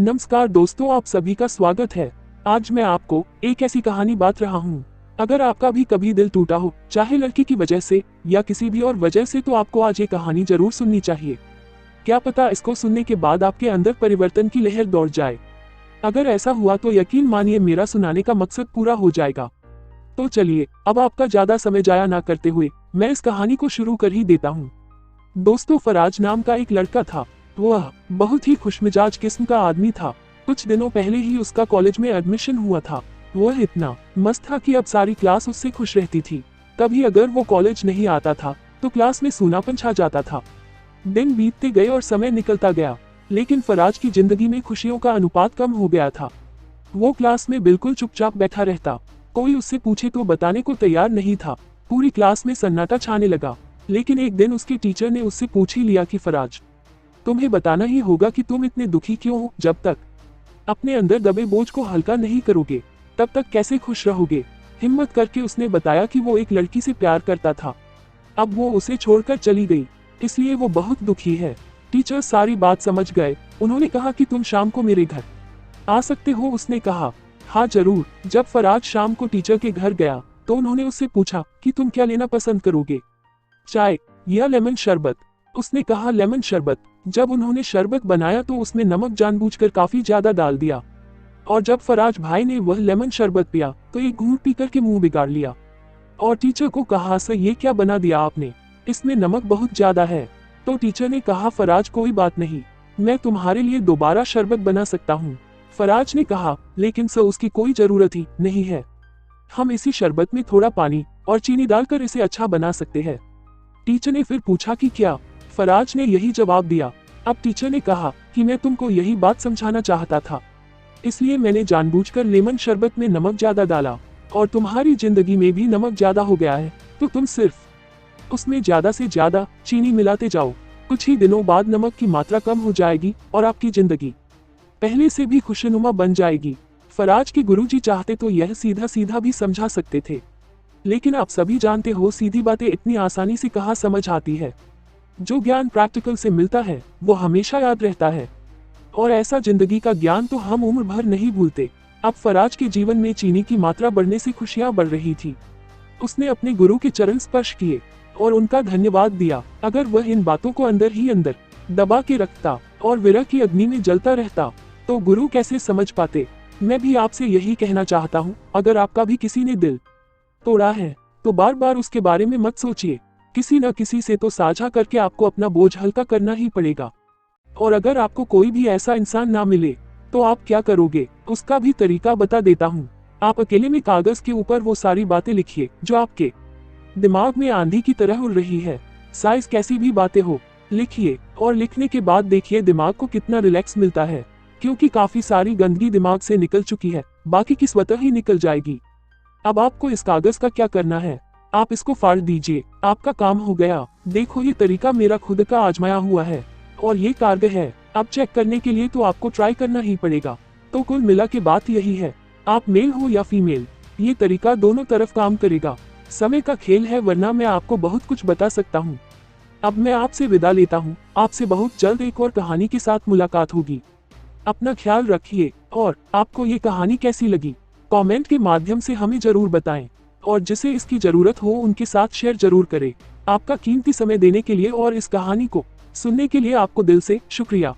नमस्कार दोस्तों, आप सभी का स्वागत है। आज मैं आपको एक ऐसी कहानी बात रहा हूँ। अगर आपका भी कभी दिल टूटा हो, चाहे लड़की की वजह से या किसी भी और वजह से, तो आपको आज ये कहानी जरूर सुननी चाहिए। क्या पता इसको सुनने के बाद आपके अंदर परिवर्तन की लहर दौड़ जाए। अगर ऐसा हुआ तो यकीन मानिए मेरा सुनाने का मकसद पूरा हो जाएगा। तो चलिए अब आपका ज्यादा समय जाया ना करते हुए मैं इस कहानी को शुरू कर ही देता हूँ। दोस्तों, फराज नाम का एक लड़का था। वह बहुत ही खुशमिजाज किस्म का आदमी था। कुछ दिनों पहले ही उसका कॉलेज में एडमिशन हुआ था। वह इतना मस्त था कि अब सारी क्लास उससे खुश रहती थी। कभी अगर वो कॉलेज नहीं आता था तो क्लास में सूनापन छा जाता था। दिन बीतते गए और समय निकलता गया, लेकिन फराज की जिंदगी में खुशियों का अनुपात कम हो गया था। वो क्लास में बिल्कुल चुपचाप बैठा रहता। कोई उससे पूछे तो बताने को तैयार नहीं था। पूरी क्लास में सन्नाटा छाने लगा। लेकिन एक दिन उसके टीचर ने उससे पूछ ही लिया कि फराज, तुम्हें बताना ही होगा कि तुम इतने दुखी क्यों हो। जब तक अपने अंदर दबे बोझ को हल्का नहीं करोगे तब तक कैसे खुश रहोगे। हिम्मत करके उसने बताया कि वो एक लड़की से प्यार करता था। अब वो उसे छोड़कर चली गई, इसलिए वो बहुत दुखी है। टीचर सारी बात समझ गए। उन्होंने कहा कि तुम शाम को मेरे घर आ सकते हो। उसने कहा हाँ जरूर। जब फराज शाम को टीचर के घर गया तो उन्होंने उससे पूछा कि तुम क्या लेना पसंद करोगे, चाय या लेमन शरबत। उसने कहा लेमन शरबत। जब उन्होंने शरबत बनाया तो उसमें नमक जानबूझकर काफी ज्यादा डाल दिया, और जब फराज भाई ने वह लेमन शरबत पिया तो एक घूंट पीकर के मुंह बिगाड़ लिया और टीचर को कहा सर ये क्या बना दिया आपने, इसमें नमक बहुत ज्यादा है। तो टीचर ने कहा फराज कोई बात नहीं, मैं तुम्हारे लिए दोबारा शरबत बना सकता हूँ। फराज ने कहा लेकिन सर उसकी कोई जरूरत ही नहीं है, हम इसी शरबत में थोड़ा पानी और चीनी डालकर इसे अच्छा बना सकते हैं। टीचर ने फिर पूछा कि क्या। फराज ने यही जवाब दिया। अब टीचर ने कहा कि मैं तुमको यही बात समझाना चाहता था, इसलिए मैंने जानबूझकर लेमन शरबत में नमक ज्यादा डाला, और तुम्हारी जिंदगी में भी नमक ज्यादा हो गया है तो तुम सिर्फ उसमें ज्यादा से ज्यादा चीनी मिलाते जाओ। कुछ ही दिनों बाद नमक की मात्रा कम हो जाएगी और आपकी जिंदगी पहले से भी खुशनुमा बन जाएगी। फराज के गुरुजी चाहते तो यह सीधा सीधा भी समझा सकते थे, लेकिन आप सभी जानते हो सीधी बातें इतनी आसानी से कहाँ समझ आती है। जो ज्ञान प्रैक्टिकल से मिलता है वो हमेशा याद रहता है, और ऐसा जिंदगी का ज्ञान तो हम उम्र भर नहीं भूलते। अब फराज के जीवन में चीनी की मात्रा बढ़ने से खुशियां बढ़ रही थी। उसने अपने गुरु के चरण स्पर्श किए और उनका धन्यवाद दिया। अगर वह इन बातों को अंदर ही अंदर दबा के रखता और विरह की अग्नि में जलता रहता तो गुरु कैसे समझ पाते। मैं भी आपसे यही कहना चाहता हूँ, अगर आपका भी किसी ने दिल तोड़ा है तो बार बार उसके बारे में मत सोचिए। किसी न किसी से तो साझा करके आपको अपना बोझ हल्का करना ही पड़ेगा। और अगर आपको कोई भी ऐसा इंसान ना मिले तो आप क्या करोगे, उसका भी तरीका बता देता हूँ। आप अकेले में कागज के ऊपर वो सारी बातें लिखिए जो आपके दिमाग में आंधी की तरह उड़ रही है। साइज कैसी भी बातें हो लिखिए, और लिखने के बाद देखिए दिमाग को कितना रिलैक्स मिलता है, क्योंकि काफी सारी गंदगी दिमाग से निकल चुकी है, बाकी की स्वतः ही निकल जाएगी। अब आपको इस कागज का क्या करना है, आप इसको फाड़ दीजिए, आपका काम हो गया। देखो ये तरीका मेरा खुद का आजमाया हुआ है और ये कारगर है। अब चेक करने के लिए तो आपको ट्राई करना ही पड़ेगा। तो कुल मिला के बात यही है, आप मेल हो या फीमेल, ये तरीका दोनों तरफ काम करेगा। समय का खेल है, वरना मैं आपको बहुत कुछ बता सकता हूँ। अब मैं आपसे विदा लेता हूँ। आपसे बहुत जल्द एक और कहानी के साथ मुलाकात होगी। अपना ख्याल रखिए, और आपको ये कहानी कैसी लगी कमेंट के माध्यम से हमें जरूर बताएं, और जिसे इसकी जरूरत हो उनके साथ शेयर जरूर करें। आपका कीमती समय देने के लिए और इस कहानी को सुनने के लिए आपको दिल से शुक्रिया।